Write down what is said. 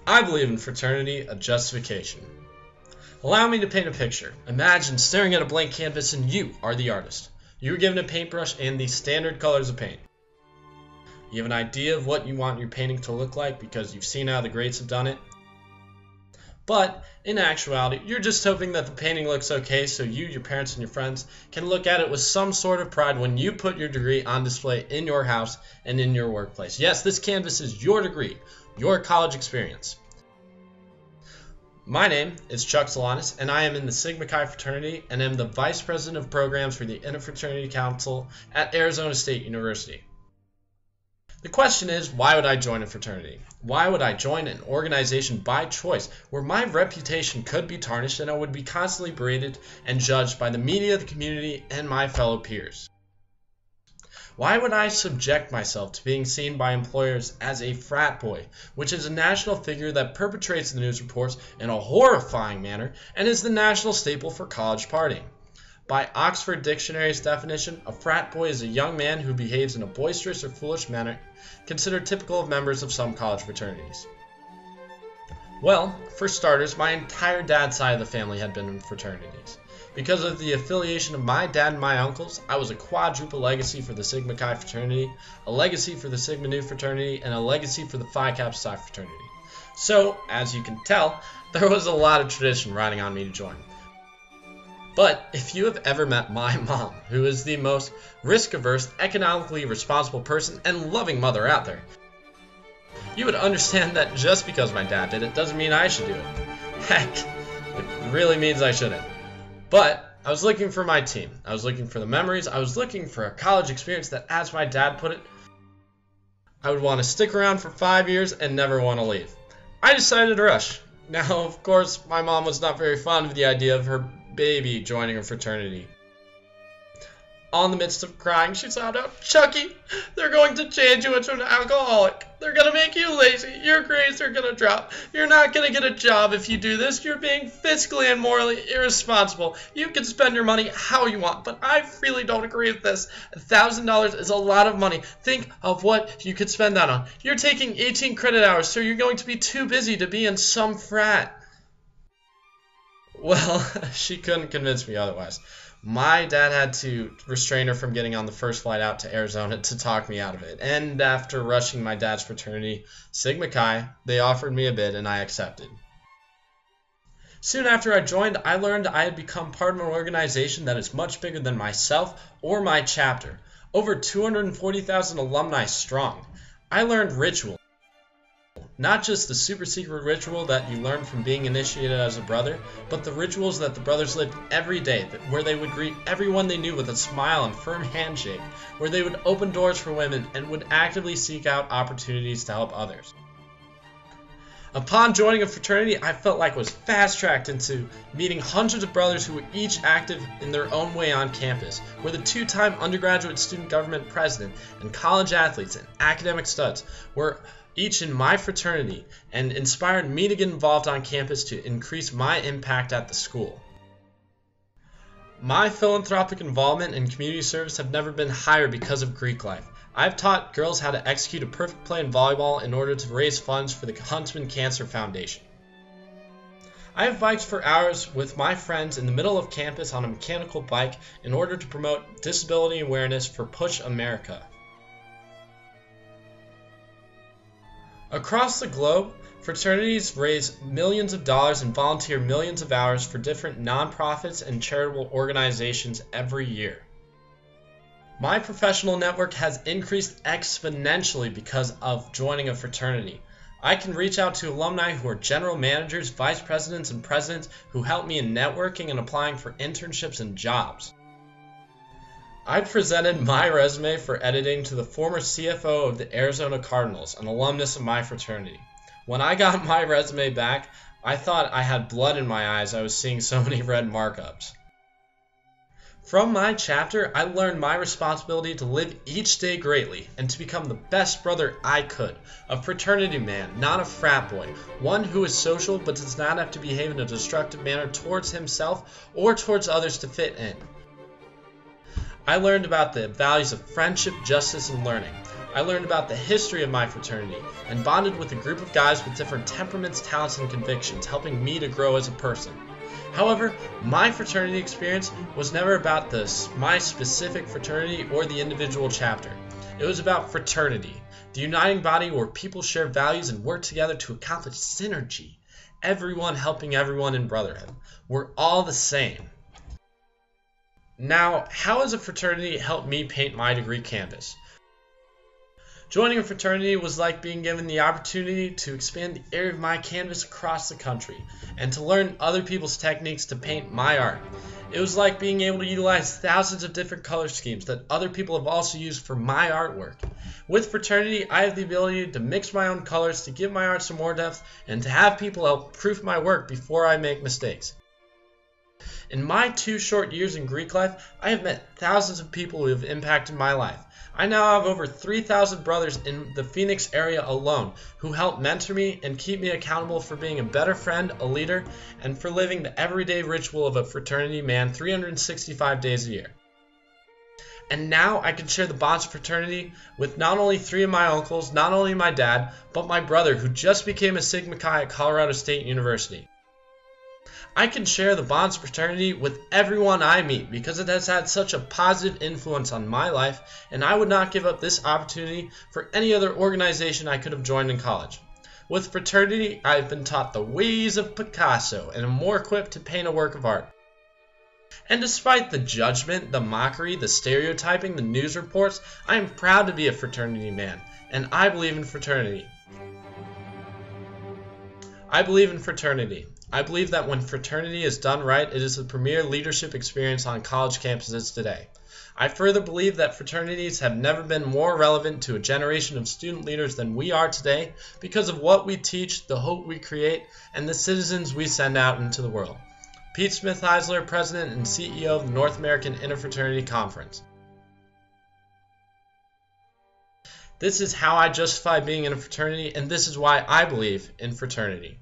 I believe in fraternity, a justification. Allow me to paint a picture. Imagine staring at a blank canvas and you are the artist. You are given a paintbrush and the standard colors of paint. You have an idea of what you want your painting to look like because you've seen how the greats have done it. But in actuality, you're just hoping that the painting looks okay so you, your parents, and your friends can look at it with some sort of pride when you put your degree on display in your house and in your workplace. Yes, this canvas is your degree, your college experience. My name is Chuck Zulanas, and I am in the Sigma Chi fraternity and am the Vice President of Programs for the Interfraternity Council at Arizona State University. The question is, why would I join a fraternity? Why would I join an organization by choice where my reputation could be tarnished and I would be constantly berated and judged by the media, the community, and my fellow peers? Why would I subject myself to being seen by employers as a frat boy, which is a national figure that perpetrates the news reports in a horrifying manner and is the national staple for college partying? By Oxford Dictionary's definition, a frat boy is a young man who behaves in a boisterous or foolish manner, considered typical of members of some college fraternities. Well, for starters, my entire dad's side of the family had been in fraternities. Because of the affiliation of my dad and my uncles, I was a quadruple legacy for the Sigma Chi fraternity, a legacy for the Sigma Nu fraternity, and a legacy for the Phi Kappa Psi fraternity. So, as you can tell, there was a lot of tradition riding on me to join. But if you have ever met my mom, who is the most risk-averse, economically responsible person and loving mother out there, you would understand that just because my dad did it doesn't mean I should do it. Heck, it really means I shouldn't. But I was looking for my team. I was looking for the memories. I was looking for a college experience that, as my dad put it, I would want to stick around for 5 years and never want to leave. I decided to rush. Now, of course, my mom was not very fond of the idea of her baby joining a fraternity. On the midst of crying, she sounded out, "Chucky, they're going to change you into an alcoholic. They're going to make you lazy. Your grades are going to drop. You're not going to get a job if you do this. You're being fiscally and morally irresponsible. You can spend your money how you want, but I really don't agree with this. $1,000 is a lot of money. Think of what you could spend that on. You're taking 18 credit hours, so you're going to be too busy to be in some frat." Well, she couldn't convince me otherwise. My dad had to restrain her from getting on the first flight out to Arizona to talk me out of it. And after rushing my dad's fraternity, Sigma Chi, they offered me a bid and I accepted. Soon after I joined, I learned I had become part of an organization that is much bigger than myself or my chapter. Over 240,000 alumni strong. I learned ritual. Not just the super secret ritual that you learn from being initiated as a brother, but the rituals that the brothers lived every day, where they would greet everyone they knew with a smile and firm handshake, where they would open doors for women and would actively seek out opportunities to help others. Upon joining a fraternity, I felt like I was fast-tracked into meeting hundreds of brothers who were each active in their own way on campus, were the two-time undergraduate student government president and college athletes and academic studs, were each in my fraternity, and inspired me to get involved on campus to increase my impact at the school. My philanthropic involvement and community service have never been higher because of Greek life. I've taught girls how to execute a perfect play in volleyball in order to raise funds for the Huntsman Cancer Foundation. I have biked for hours with my friends in the middle of campus on a mechanical bike in order to promote disability awareness for Push America. Across the globe, fraternities raise millions of dollars and volunteer millions of hours for different nonprofits and charitable organizations every year. My professional network has increased exponentially because of joining a fraternity. I can reach out to alumni who are general managers, vice presidents, and presidents who help me in networking and applying for internships and jobs. I presented my resume for editing to the former CFO of the Arizona Cardinals, an alumnus of my fraternity. When I got my resume back, I thought I had blood in my eyes. I was seeing so many red markups. From my chapter, I learned my responsibility to live each day greatly and to become the best brother I could. A fraternity man, not a frat boy. One who is social but does not have to behave in a destructive manner towards himself or towards others to fit in. I learned about the values of friendship, justice, and learning. I learned about the history of my fraternity and bonded with a group of guys with different temperaments, talents, and convictions, helping me to grow as a person. However, my fraternity experience was never about my specific fraternity or the individual chapter. It was about fraternity, the uniting body where people share values and work together to accomplish synergy. Everyone helping everyone in brotherhood. We're all the same. Now, how has a fraternity helped me paint my degree canvas? Joining a fraternity was like being given the opportunity to expand the area of my canvas across the country and to learn other people's techniques to paint my art. It was like being able to utilize thousands of different color schemes that other people have also used for my artwork. With fraternity, I have the ability to mix my own colors, to give my art some more depth, and to have people help proof my work before I make mistakes. In my 2 short years in Greek life, I have met thousands of people who have impacted my life. I now have over 3,000 brothers in the Phoenix area alone who help mentor me and keep me accountable for being a better friend, a leader, and for living the everyday ritual of a fraternity man 365 days a year. And now I can share the bonds of fraternity with not only 3 of my uncles, not only my dad, but my brother who just became a Sigma Chi at Colorado State University. I can share the bonds of fraternity with everyone I meet because it has had such a positive influence on my life, and I would not give up this opportunity for any other organization I could have joined in college. With fraternity, I have been taught the ways of Picasso and am more equipped to paint a work of art. And despite the judgment, the mockery, the stereotyping, the news reports, I am proud to be a fraternity man, and I believe in fraternity. I believe in fraternity. I believe that when fraternity is done right, it is the premier leadership experience on college campuses today. I further believe that fraternities have never been more relevant to a generation of student leaders than we are today because of what we teach, the hope we create, and the citizens we send out into the world. Pete Smithhisler, President and CEO of the North American Interfraternity Conference. This is how I justify being in a fraternity, and this is why I believe in fraternity.